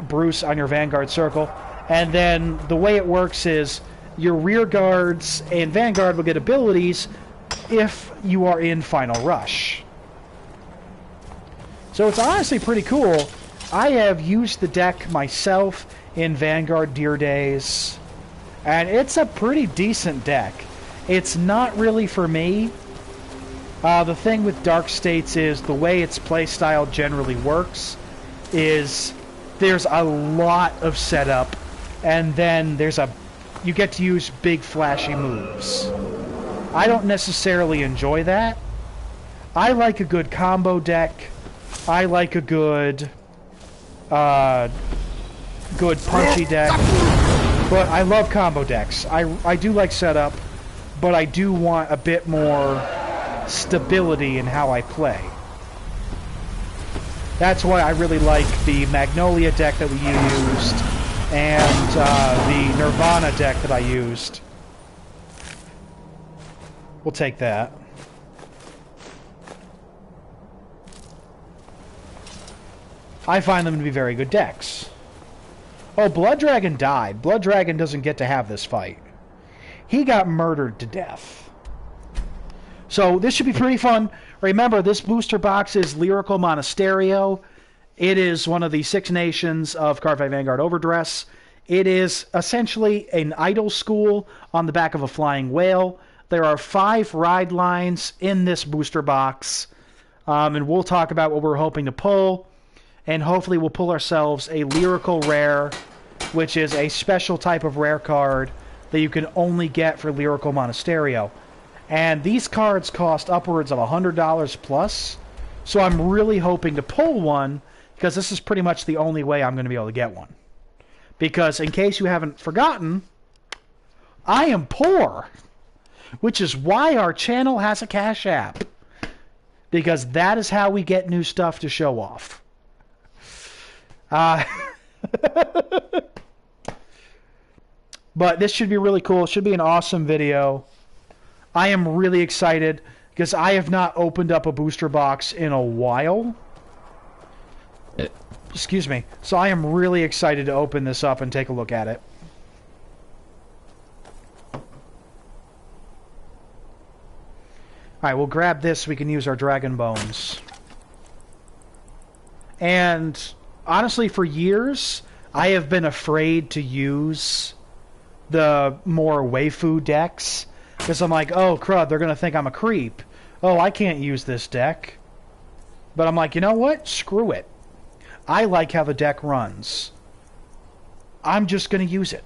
Bruce on your Vanguard circle. And then the way it works is your rear guards and Vanguard will get abilities if you are in Final Rush. So it's honestly pretty cool. I have used the deck myself in Vanguard Deer Days, and it's a pretty decent deck. It's not really for me. The thing with Dark States is the way its playstyle generally works is there's a lot of setup, and then you get to use big flashy moves. I don't necessarily enjoy that. I like a good combo deck. I like a good punchy deck. But I love combo decks. I do like setup, but I do want a bit more stability in how I play. That's why I really like the Magnolia deck that we used, and the Nirvana deck that I used. We'll take that. I find them to be very good decks. Oh, Blood Dragon died. Blood Dragon doesn't get to have this fight. He got murdered to death. So this should be pretty fun. Remember, this booster box is Lyrical Monasterio. It is one of the 6 nations of Cardfight Vanguard Overdress. It is essentially an idol school on the back of a flying whale. There are 5 ride lines in this booster box. And we'll talk about what we're hoping to pull. And hopefully we'll pull ourselves a Lyrical Rare, which is a special type of rare card that you can only get for Lyrical Monasterio. And these cards cost upwards of $100 plus. So I'm really hoping to pull one, because this is pretty much the only way I'm going to be able to get one. Because in case you haven't forgotten, I am poor. Which is why our channel has a Cash App. Because that is how we get new stuff to show off. But this should be really cool. It should be an awesome video. I am really excited because I have not opened up a booster box in a while. Excuse me. So I am really excited to open this up and take a look at it. Alright, we'll grab this so we can use our Dragon Bones. And honestly, for years, I have been afraid to use the more waifu decks. Because I'm like, oh, crud, they're going to think I'm a creep. Oh, I can't use this deck. But I'm like, you know what? Screw it. I like how the deck runs. I'm just going to use it.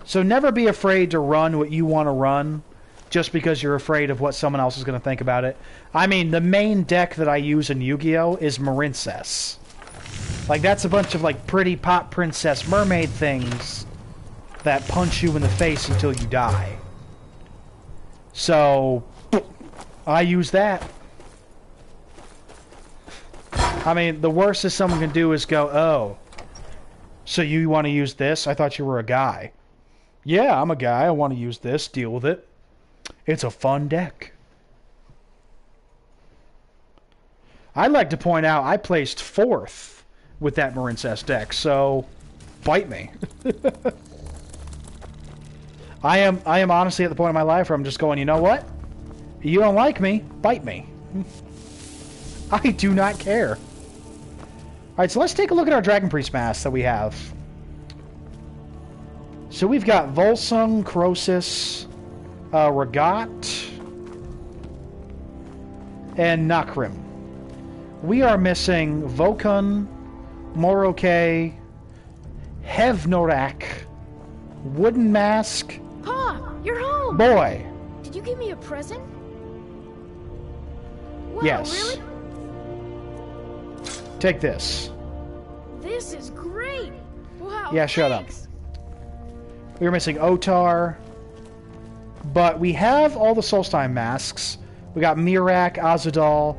So never be afraid to run what you want to run just because you're afraid of what someone else is going to think about it. I mean, the main deck that I use in Yu-Gi-Oh! Is Marincess. Like, that's a bunch of, like, pretty pop princess mermaid things that punch you in the face until you die. So, I use that. I mean, the worst that someone can do is go, oh, so you want to use this? I thought you were a guy. Yeah, I'm a guy. I want to use this. Deal with it. It's a fun deck. I'd like to point out I placed 4th with that Marincess deck, so bite me. I am honestly at the point in my life where I'm just going, you know what? You don't like me, bite me. I do not care. Alright, so let's take a look at our Dragon Priest masks that we have. So we've got Volsung, Crosis, Ragat, and Nakrim. We are missing Vokun, Moroke, Hevnorak, Wooden Mask. Pa, you're home! Boy! Did you give me a present? Wow, Yes. really? Take this. This is great! Wow, Yeah, shut up. thanks. We were missing Otar. But we have all the Solstheim masks. We got Mirak, Azadal,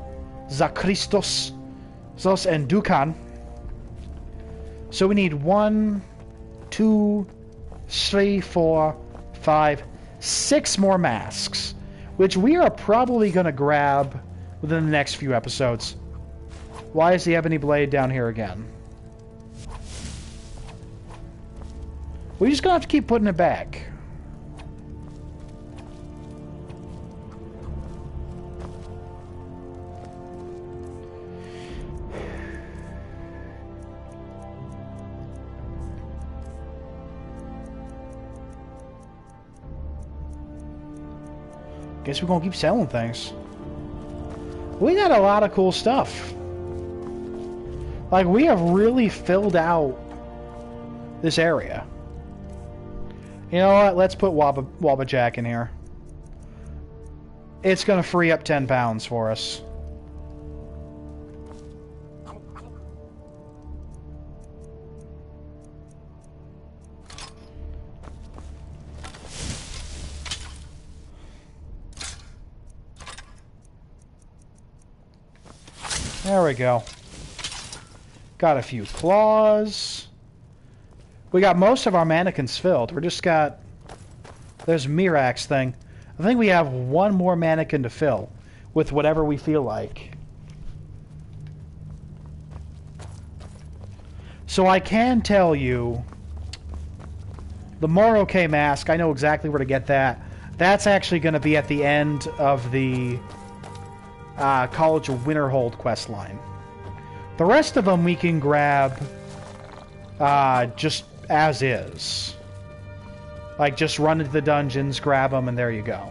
Zakristos, Zos, and Dukan. So we need 1, 2, 3, 4, 5, 6 more masks. Which we are probably going to grab within the next few episodes. Why is the Ebony Blade down here again? We're just going to have to keep putting it back. Guess we're gonna keep selling things. We got a lot of cool stuff. Like, we have really filled out this area. You know what? Let's put Wabbajack in here. It's going to free up 10 pounds for us. There we go. Got a few claws. We got most of our mannequins filled. We just got... There's Mirax's thing. I think we have one more mannequin to fill with whatever we feel like. So I can tell you, the Morocco mask, I know exactly where to get that. That's actually going to be at the end of the College of Winterhold quest line. The rest of them we can grab just as is. Like, just run into the dungeons, grab them, and there you go.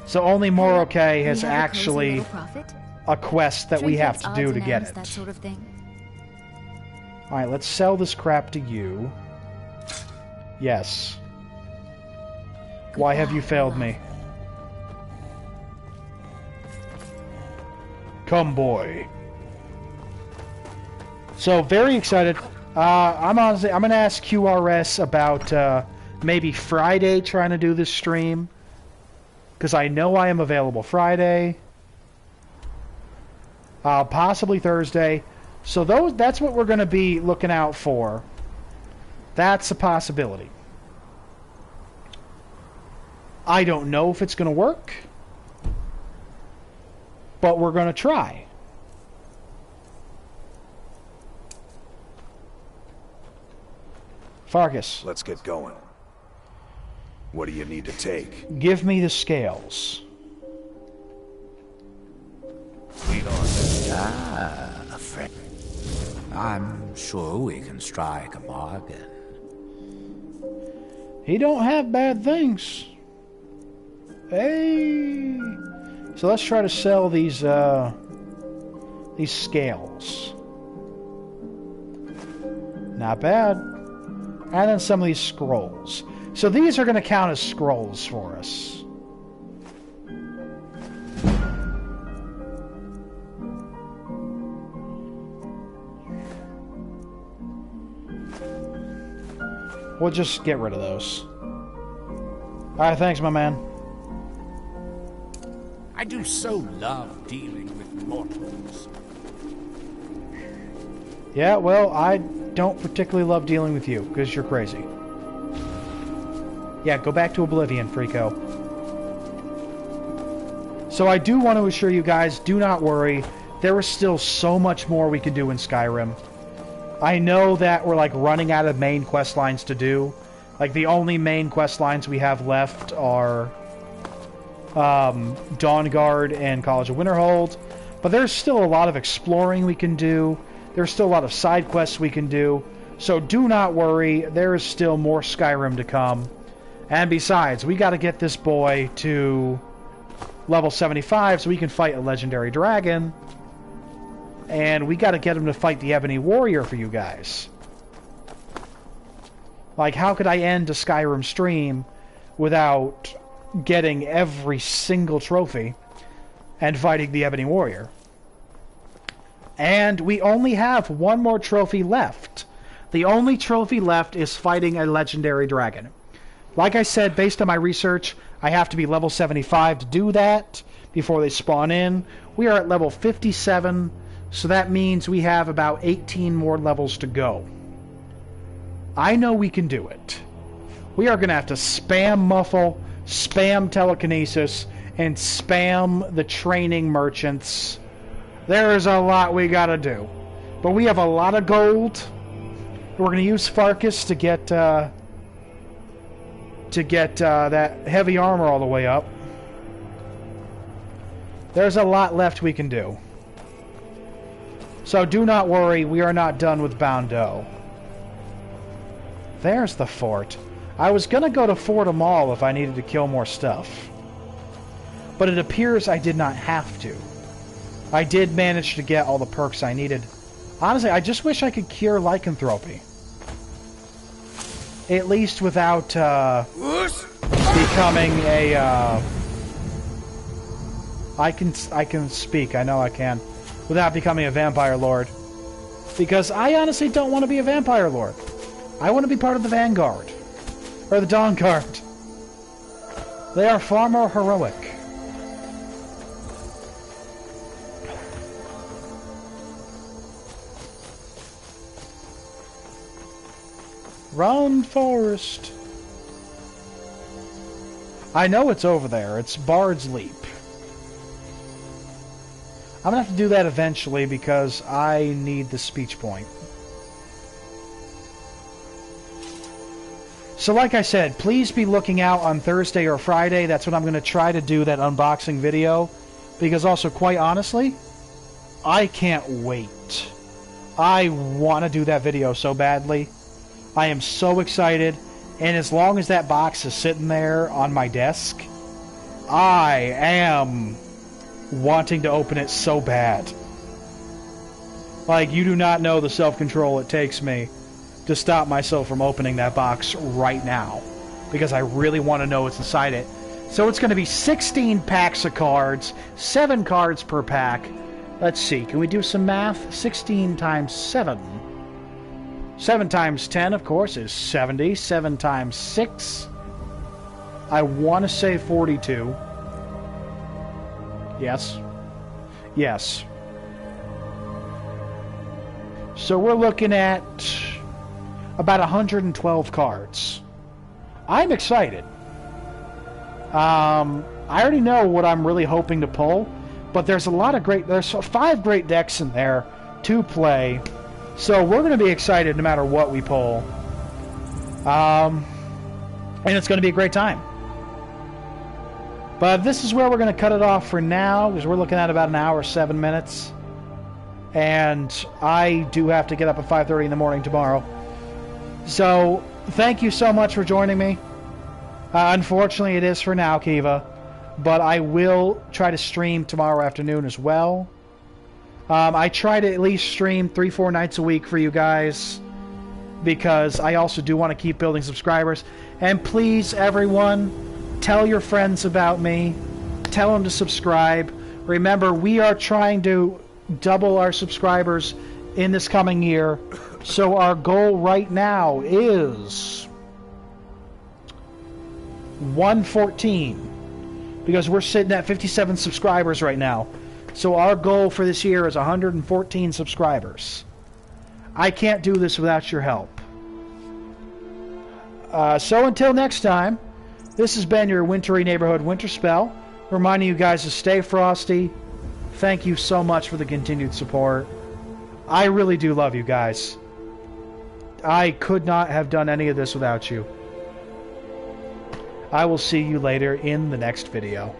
So only Morocco has actually a quest that we have to do to get it. That sort of thing. Alright, let's sell this crap to you. Yes. Why have you failed me? Come, boy. So, very excited. I'm gonna ask QRS about maybe Friday trying to do this stream, because I know I am available Friday, possibly Thursday. So that's what we're gonna be looking out for. That's a possibility. I don't know if it's gonna work, but we're gonna try. Fargus. Let's get going. What do you need to take? Give me the scales. A friend. I'm sure we can strike a bargain. He don't have bad things. Hey. So let's try to sell these scales. Not bad. And then some of these scrolls. So these are going to count as scrolls for us. We'll just get rid of those. Alright, thanks, my man. I do so love dealing with mortals. Yeah, well, I don't particularly love dealing with you, because you're crazy. Yeah, go back to Oblivion, Freako. So I do want to assure you guys, do not worry. There is still so much more we can do in Skyrim. I know that we're, like, running out of main quest lines to do. Like, the only main quest lines we have left are Dawnguard and College of Winterhold. But there's still a lot of exploring we can do. There's still a lot of side quests we can do. So do not worry, there is still more Skyrim to come. And besides, we gotta get this boy to level 75 so we can fight a legendary dragon. And we gotta get him to fight the Ebony Warrior for you guys. Like, how could I end a Skyrim stream without getting every single trophy and fighting the Ebony Warrior? And we only have one more trophy left. The only trophy left is fighting a legendary dragon. Like I said, based on my research, I have to be level 75 to do that before they spawn in. We are at level 57, so that means we have about 18 more levels to go. I know we can do it. We are going to have to spam Muffle, spam Telekinesis, and spam the training merchants. There is a lot we got to do. But we have a lot of gold. We're going to use Farkas to get that heavy armor all the way up. There's a lot left we can do. So do not worry, we are not done with Boundo. There's the fort. I was going to go to Fort Amal if I needed to kill more stuff. But it appears I did not have to. I did manage to get all the perks I needed. Honestly, I just wish I could cure lycanthropy. At least without becoming a... I can speak, I know I can. Without becoming a vampire lord. Because I honestly don't want to be a vampire lord. I want to be part of the Vanguard. Or the Dawn Guard. They are far more heroic. Run, Forest. I know it's over there. It's Bard's Leap. I'm going to have to do that eventually because I need the speech point. So like I said, please be looking out on Thursday or Friday. That's when I'm going to try to do that unboxing video. Because also, quite honestly, I can't wait. I want to do that video so badly. I am so excited. And as long as that box is sitting there on my desk, I am wanting to open it so bad. Like, you do not know the self-control it takes me to stop myself from opening that box right now. Because I really want to know what's inside it. So it's going to be 16 packs of cards, 7 cards per pack. Let's see, can we do some math? 16 times 7. 7 times 10, of course, is 70. 7 times 6, I want to say 42. Yes. Yes. So we're looking at about 112 cards. I'm excited. I already know what I'm really hoping to pull, but there's a lot of there's 5 great decks in there to play. So we're going to be excited no matter what we pull. And it's going to be a great time. But this is where we're going to cut it off for now, because we're looking at about an hour, 7 minutes. And I do have to get up at 5:30 in the morning tomorrow. So, thank you so much for joining me. Unfortunately, it is for now, Kiva. But I will try to stream tomorrow afternoon as well. I try to at least stream 3-4 nights a week for you guys. Because I also do want to keep building subscribers. And please, everyone, tell your friends about me. Tell them to subscribe. Remember, we are trying to double our subscribers in this coming year. So our goal right now is 114. Because we're sitting at 57 subscribers right now. So our goal for this year is 114 subscribers. I can't do this without your help. So until next time, this has been your wintry neighborhood Winterspell, reminding you guys to stay frosty. Thank you so much for the continued support. I really do love you guys. I could not have done any of this without you. I will see you later in the next video.